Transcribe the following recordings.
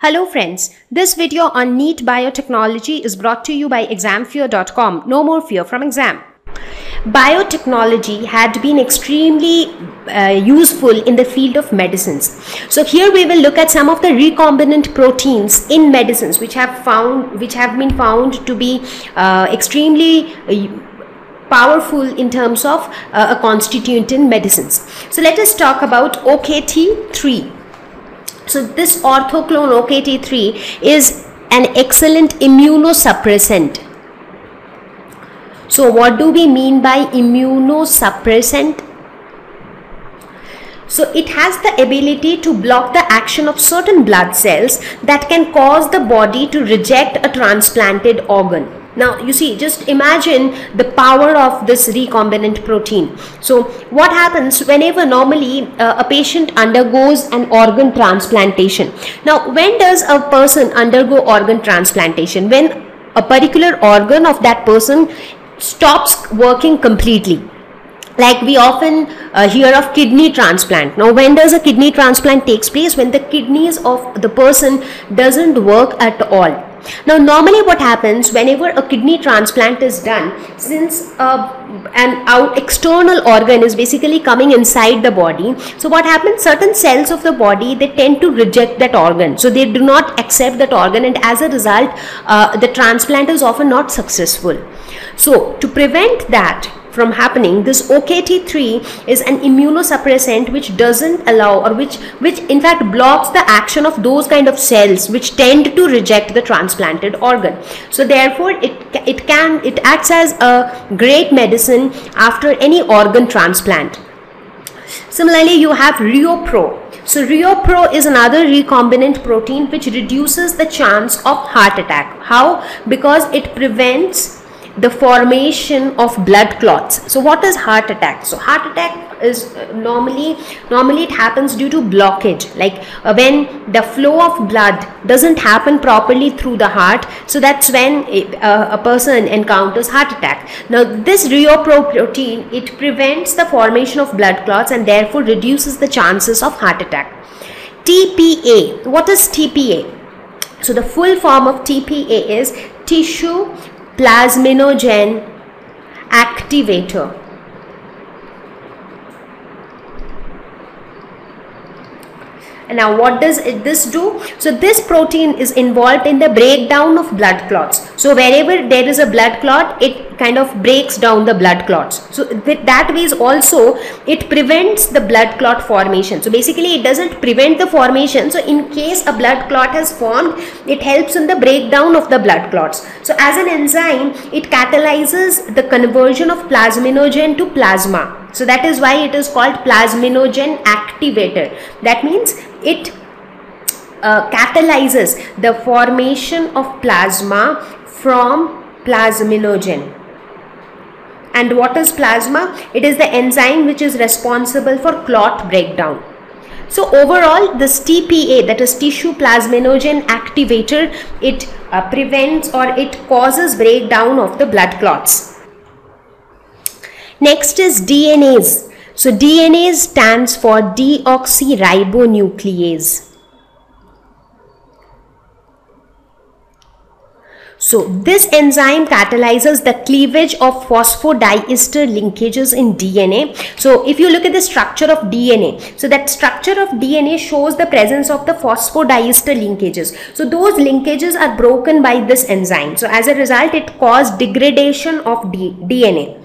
Hello friends, this video on NEET Biotechnology is brought to you by examfear.com. No more fear from exam. Biotechnology had been extremely useful in the field of medicines. So here we will look at some of the recombinant proteins in medicines which have been found to be extremely powerful in terms of a constituent in medicines. So let us talk about OKT3. So this orthoclone OKT3 is an excellent immunosuppressant. So what do we mean by immunosuppressant? So it has the ability to block the action of certain blood cells that can cause the body to reject a transplanted organ. Now you see, just imagine the power of this recombinant protein. So what happens whenever normally a patient undergoes an organ transplantation? Now when does a person undergo organ transplantation? When a particular organ of that person stops working completely. Like we often hear of kidney transplant. Now when does a kidney transplant takes place? When the kidneys of the person doesn't work at all. Now normally what happens whenever a kidney transplant is done, since an external organ is basically coming inside the body, so what happens, certain cells of the body, they tend to reject that organ, so they do not accept that organ, and as a result the transplant is often not successful. So to prevent that from happening, this OKT3 is an immunosuppressant which doesn't allow, or which in fact blocks the action of those kind of cells which tend to reject the transplanted organ. So therefore it acts as a great medicine after any organ transplant. Similarly, you have ReoPro. So ReoPro is another recombinant protein which reduces the chance of heart attack. How? Because it prevents the formation of blood clots. So what is heart attack? So heart attack is normally it happens due to blockage, like when the flow of blood doesn't happen properly through the heart. So that's when a person encounters heart attack. Now this ReoPro protein, it prevents the formation of blood clots and therefore reduces the chances of heart attack. TPA. What is TPA? So the full form of TPA is tissue plasminogen activator. And now what does this do? So this protein is involved in the breakdown of blood clots. So wherever there is a blood clot, it kind of breaks down the blood clots. So that ways also it prevents the blood clot formation. So basically it doesn't prevent the formation. So in case a blood clot has formed, it helps in the breakdown of the blood clots. So as an enzyme, it catalyzes the conversion of plasminogen to plasma. So that is why it is called plasminogen activator. That means it catalyzes the formation of plasma from plasminogen. And what is plasma? It is the enzyme which is responsible for clot breakdown. So overall, this TPA, that is tissue plasminogen activator, it prevents or it causes breakdown of the blood clots. Next is DNase. So DNase stands for deoxyribonuclease. So this enzyme catalyzes the cleavage of phosphodiester linkages in DNA. So if you look at the structure of DNA, so that structure of DNA shows the presence of the phosphodiester linkages. So those linkages are broken by this enzyme. So as a result, it causes degradation of DNA.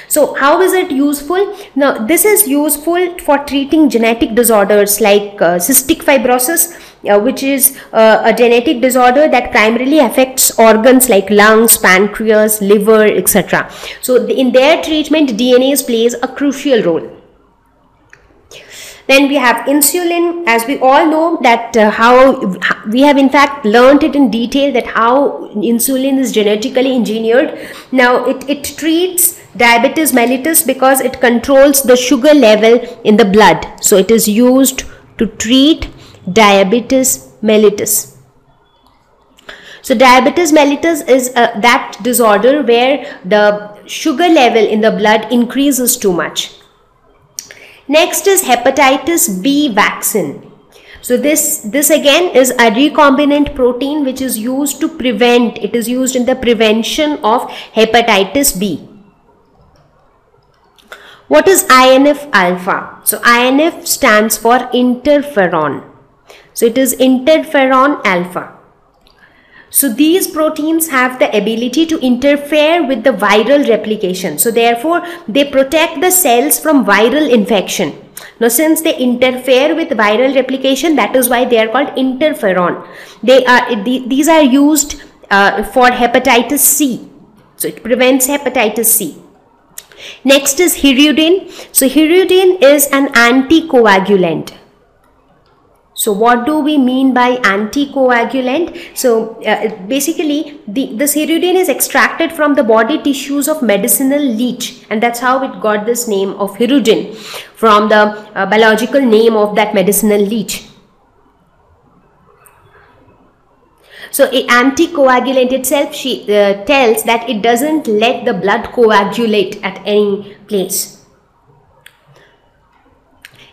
So how is it useful? Now this is useful for treating genetic disorders like cystic fibrosis, which is a genetic disorder that primarily affects organs like lungs, pancreas, liver, etc. So in their treatment, DNase plays a crucial role. Then we have insulin. As we all know that how we have in fact learned it in detail, that how insulin is genetically engineered. Now it treats diabetes mellitus because it controls the sugar level in the blood. So it is used to treat diabetes mellitus. So diabetes mellitus is that disorder where the sugar level in the blood increases too much. Next is hepatitis B vaccine. So this again is a recombinant protein which is used to prevent, it is used in the prevention of hepatitis B. What is INF alpha? So INF stands for interferon. So it is interferon alpha. So these proteins have the ability to interfere with the viral replication. So therefore they protect the cells from viral infection. Now since they interfere with viral replication, that is why they are called interferon. These are used for hepatitis C. So it prevents hepatitis C. Next is hirudin. So hirudin is an anticoagulant. So what do we mean by anticoagulant? So basically this hirudin is extracted from the body tissues of medicinal leech, and that's how it got this name of hirudin, from the biological name of that medicinal leech. So anticoagulant itself tells that it doesn't let the blood coagulate at any place.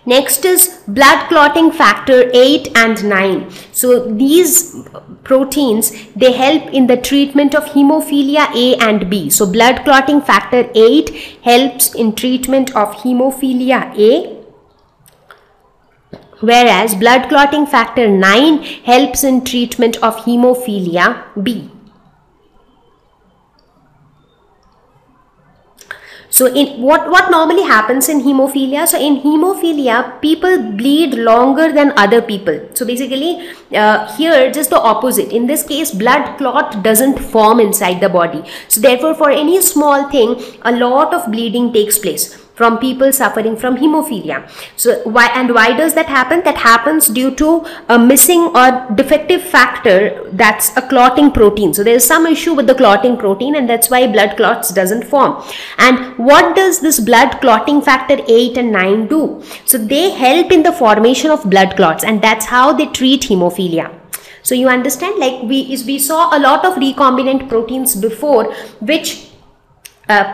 Next is blood clotting factor 8 and 9. So these proteins, they help in the treatment of hemophilia A and B. So blood clotting factor 8 helps in treatment of hemophilia A, whereas blood clotting factor 9 helps in treatment of hemophilia B. So in what normally happens in hemophilia? So in hemophilia, people bleed longer than other people. So basically here just the opposite. In this case, blood clot doesn't form inside the body. So therefore for any small thing, a lot of bleeding takes place from people suffering from hemophilia. So why does that happen? That happens due to a missing or defective factor, that's a clotting protein. So there is some issue with the clotting protein, and that's why blood clots doesn't form. And what does this blood clotting factor 8 and 9 do? So they help in the formation of blood clots, and that's how they treat hemophilia. So you understand, like we saw a lot of recombinant proteins before, which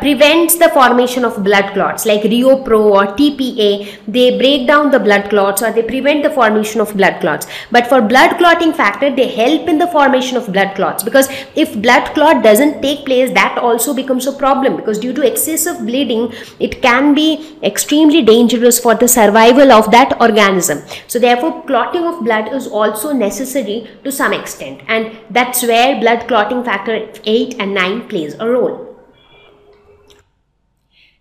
prevents the formation of blood clots, like ReoPro or TPA. They break down the blood clots, or they prevent the formation of blood clots. But for blood clotting factor, they help in the formation of blood clots, because if blood clot doesn't take place, that also becomes a problem, because due to excessive bleeding, it can be extremely dangerous for the survival of that organism. So therefore clotting of blood is also necessary to some extent, and that's where blood clotting factor 8 and 9 plays a role.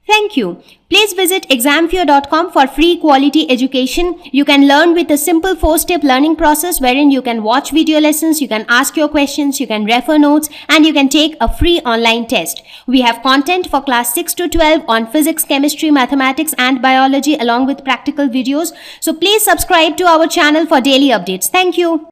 Thank you. Please visit examfear.com for free quality education. You can learn with a simple 4-step learning process, wherein you can watch video lessons, you can ask your questions, you can refer notes, and you can take a free online test. We have content for class 6 to 12 on physics, chemistry, mathematics, and biology, along with practical videos. So please subscribe to our channel for daily updates. Thank you.